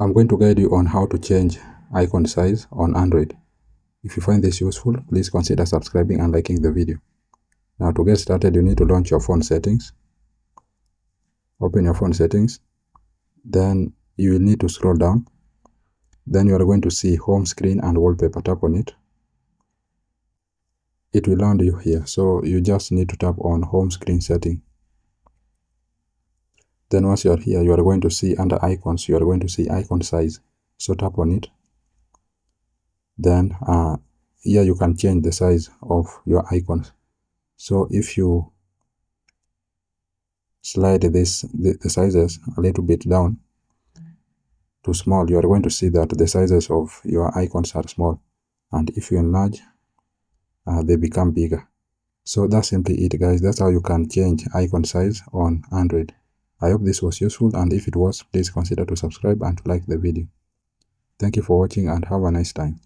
I'm going to guide you on how to change icon size on Android. If you find this useful, please consider subscribing and liking the video. Now to get started, you need to launch your phone settings. Open your phone settings. Then you will need to scroll down. Then you are going to see home screen and wallpaper. Tap on it. It will land you here. So you just need to tap on home screen setting. Then once you are here, you are going to see under icons, you are going to see icon size. So tap on it. Then here you can change the size of your icons. So if you slide the sizes a little bit down to small, you are going to see that the sizes of your icons are small. And if you enlarge, they become bigger. So that's simply it, guys. That's how you can change icon size on Android. I hope this was useful, and if it was, please consider to subscribe and to like the video. Thank you for watching and have a nice time.